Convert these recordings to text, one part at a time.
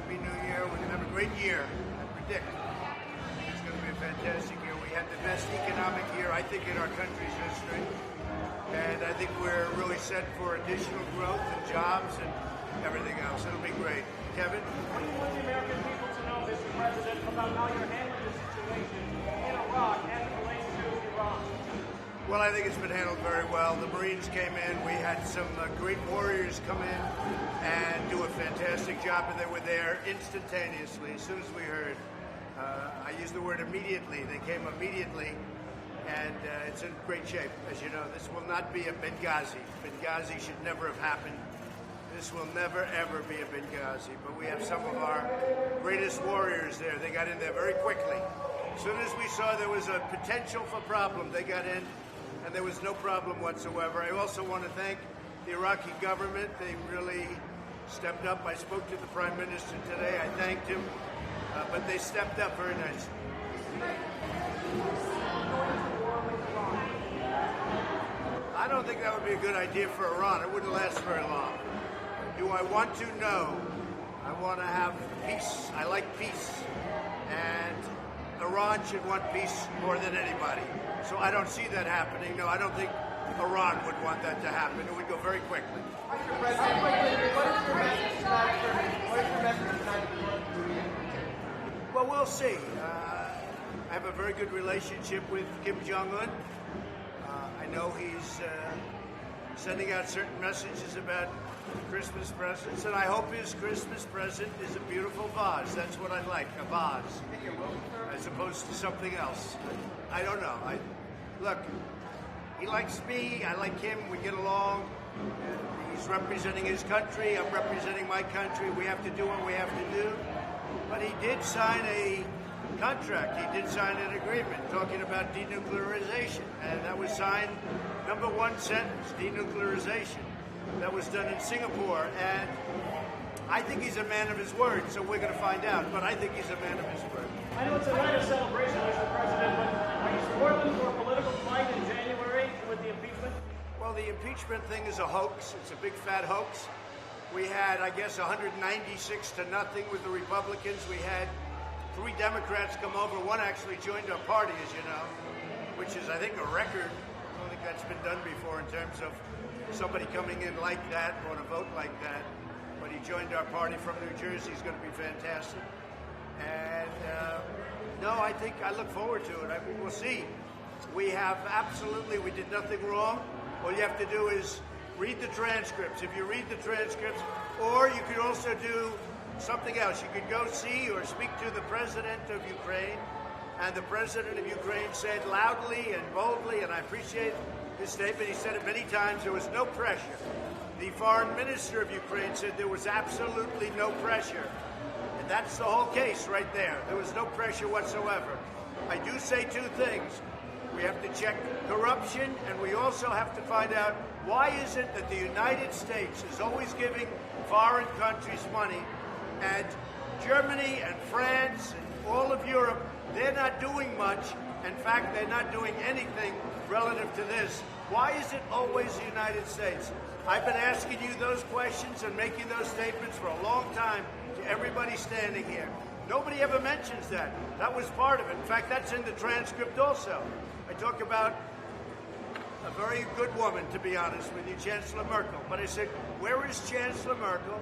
Happy New Year. We're going to have a great year. I predict it's going to be a fantastic year. We had the best economic year, I think, in our country's history. And I think we're really set for additional growth and jobs and everything else. It'll be great. Kevin? What do you want the American people to know, Mr. President, about how you're handling the situation in Iraq as it relates to Iran? Well, I think it's been handled very well. The Marines came in. We had some great warriors come in and do a fantastic job, and they were there instantaneously as soon as we heard. I use the word immediately. They came immediately, and it's in great shape. As you know, this will not be a Benghazi. Benghazi should never have happened. This will never, ever be a Benghazi. But we have some of our greatest warriors there. They got in there very quickly. As soon as we saw there was a potential for problem, they got in, and there was no problem whatsoever. I also want to thank the Iraqi government. They really stepped up. I spoke to the Prime Minister today. I thanked him, but they stepped up very nicely. I don't think that would be a good idea for Iran. It wouldn't last very long. Do I want to? No. I want to have peace. I like peace. And Iran should want peace more than anybody. So I don't see that happening. No, I don't think Iran would want that to happen. It would go very quickly. Mr. President, what is your message tonight? Well, we'll see. I have a very good relationship with Kim Jong-un. I know he's sending out certain messages about Christmas presents, and I hope his Christmas present is a beautiful vase. That's what I'd like, a vase, as opposed to something else. I don't know. Look, he likes me, I like him, we get along. He's representing his country, I'm representing my country. We have to do what we have to do. But he did sign a contract, he did sign an agreement talking about denuclearization, and that was signed, number one sentence, denuclearization. That was done in Singapore, and I think he's a man of his word, so we're going to find out, but I think he's a man of his word. I know it's a night of celebration, Mr. President, but are you supporting for a political fight in January with the impeachment? Well, the impeachment thing is a hoax. It's a big fat hoax. We had, I guess, 196 to nothing with the Republicans. We had 3 Democrats come over. One actually joined our party, as you know, which is, I think, a record. I don't think that's been done before in terms of somebody coming in like that on a vote like that. But he joined our party from New Jersey. He's going to be fantastic. And no, I think I look forward to it. I mean, we'll see. We did nothing wrong. All you have to do is read the transcripts. If you read the transcripts, or you could also do something else. You could go see or speak to the president of Ukraine. And the president of Ukraine said loudly and boldly, and I appreciate his statement, he said it many times, there was no pressure. The foreign minister of Ukraine said there was absolutely no pressure. And that's the whole case right there. There was no pressure whatsoever. I do say 2 things. We have to check corruption, and we also have to find out why is it that the United States is always giving foreign countries money, and Germany and France and all of Europe, they're not doing much. In fact, they're not doing anything relative to this. Why is it always the United States? I've been asking you those questions and making those statements for a long time to everybody standing here. Nobody ever mentions that. That was part of it. In fact, that's in the transcript also. I talk about a very good woman, to be honest with you, Chancellor Merkel. But I said, where is Chancellor Merkel?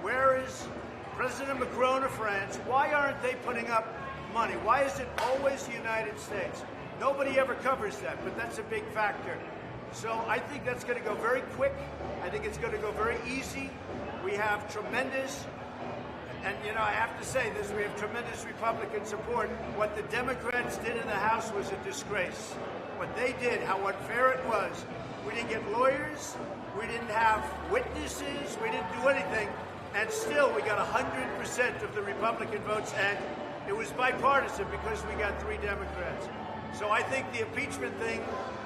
Where is President Macron of France? Why aren't they putting up money? Why is it always the United States? Nobody ever covers that, but that's a big factor. So I think that's going to go very quick. I think it's going to go very easy. We have tremendous, and you know, I have to say this, we have tremendous Republican support. What the Democrats did in the House was a disgrace. What they did, how unfair it was. We didn't get lawyers, we didn't have witnesses, we didn't do anything, and still we got 100% of the Republican votes, and it was bipartisan because we got 3 Democrats. So I think the impeachment thing,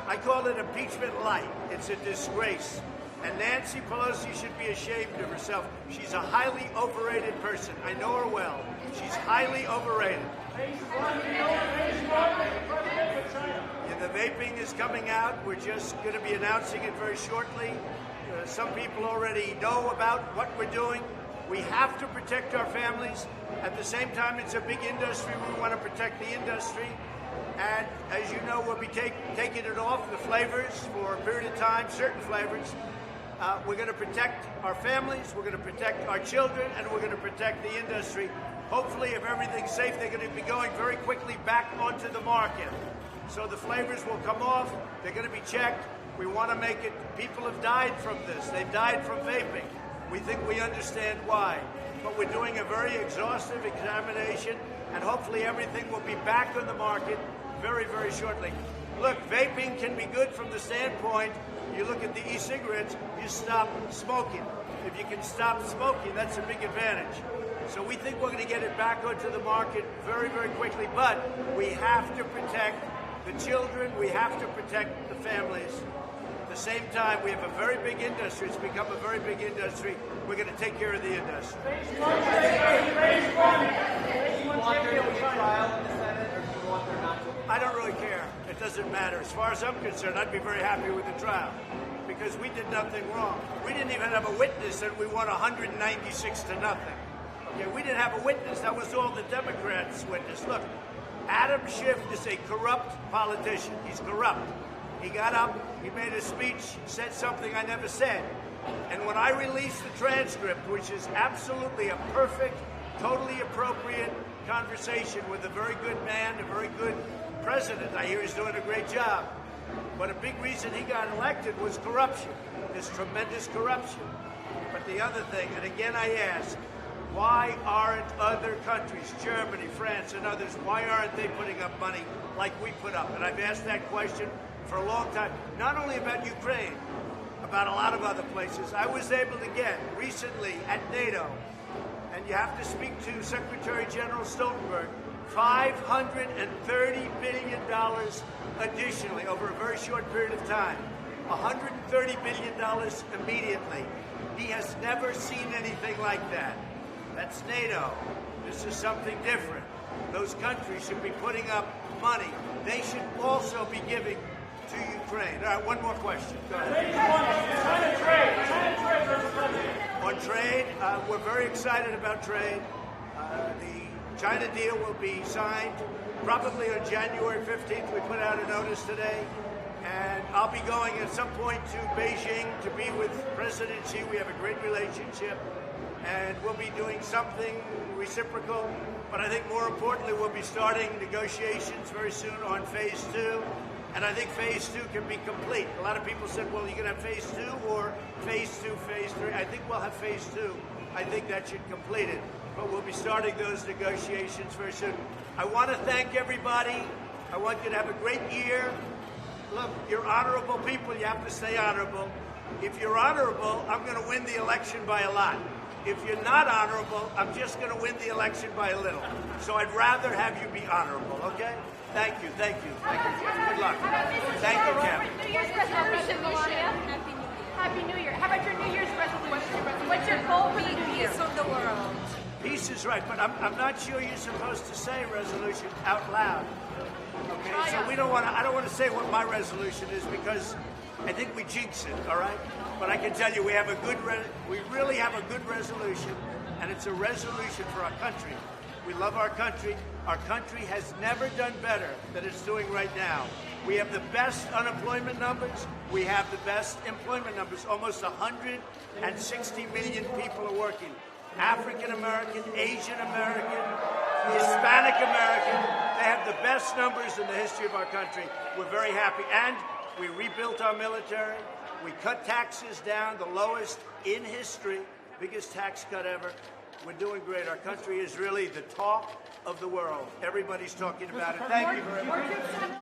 I call it impeachment light. It's a disgrace. And Nancy Pelosi should be ashamed of herself. She's a highly overrated person. I know her well. She's highly overrated. Yeah, the vaping is coming out. We're just going to be announcing it very shortly. Some people already know about what we're doing. We have to protect our families. At the same time, it's a big industry. We want to protect the industry. And as you know, we'll be taking it off, the flavors, for a period of time, certain flavors. We're going to protect our families, we're going to protect our children, and we're going to protect the industry. Hopefully, if everything's safe, they're going to be going very quickly back onto the market. So the flavors will come off, they're going to be checked. We want to make it, people have died from this. They've died from vaping. We think we understand why. But we're doing a very exhaustive examination, and hopefully everything will be back on the market very, very shortly. Look, vaping can be good from the standpoint, you look at the e-cigarettes, you stop smoking. If you can stop smoking, that's a big advantage. So we think we're going to get it back onto the market very, very quickly, but we have to protect the children, we have to protect the families. At the same time, we have a very big industry. It's become a very big industry. We're going to take care of the industry. Do you want there to be a trial in the Senate, or do you want there not to be? I don't really care. It doesn't matter. As far as I'm concerned, I'd be very happy with the trial because we did nothing wrong. We didn't even have a witness, and we won 196 to nothing. Okay, we didn't have a witness. That was all the Democrats' witness. Look, Adam Schiff is a corrupt politician. He's corrupt. He got up, he made a speech, said something I never said. And when I released the transcript, which is absolutely a perfect, totally appropriate conversation with a very good man, a very good president, I hear he's doing a great job. But a big reason he got elected was corruption. There's tremendous corruption. But the other thing, and again I ask, why aren't other countries, Germany, France, and others, why aren't they putting up money like we put up? And I've asked that question for a long time, not only about Ukraine, about a lot of other places. I was able to get recently at NATO, and you have to speak to Secretary General Stoltenberg, $530 billion additionally over a very short period of time. $130 billion immediately. He has never seen anything like that. That's NATO. This is something different. Those countries should be putting up money. They should also be giving to Ukraine. All right, one more question. Go ahead. On trade, we're very excited about trade. The China deal will be signed probably on January 15th. We put out a notice today. And I'll be going at some point to Beijing to be with President Xi. We have a great relationship. And we'll be doing something reciprocal. But I think more importantly, we'll be starting negotiations very soon on phase 2. And I think phase 2 can be complete. A lot of people said, well, you're going to have phase 2 or phase 2, phase 3. I think we'll have phase 2. I think that should complete it. But we'll be starting those negotiations very soon. I want to thank everybody. I want you to have a great year. Look, you're honorable people. You have to stay honorable. If you're honorable, I'm going to win the election by a lot. If you're not honorable, I'm just going to win the election by a little. So I'd rather have you be honorable, okay? Thank you, thank you, thank you. Good luck. Thank you, Kevin. New Year's resolution, Melania. Happy New Year. How about your New Year's resolution? What's your goal for the New Year? Peace of the world. Peace is right, but I'm not sure you're supposed to say resolution out loud. Okay, so we don't want to. I don't want to say what my resolution is because I think we jinx it. All right, but I can tell you we have a good. We really have a good resolution, and it's a resolution for our country. We love our country. Our country has never done better than it's doing right now. We have the best unemployment numbers. We have the best employment numbers. Almost 160 million people are working. African American, Asian American, Hispanic American. They have the best numbers in the history of our country. We're very happy. And we rebuilt our military. We cut taxes down, the lowest in history, biggest tax cut ever. We're doing great. Our country is really the talk of the world. Everybody's talking about it. Thank you very much.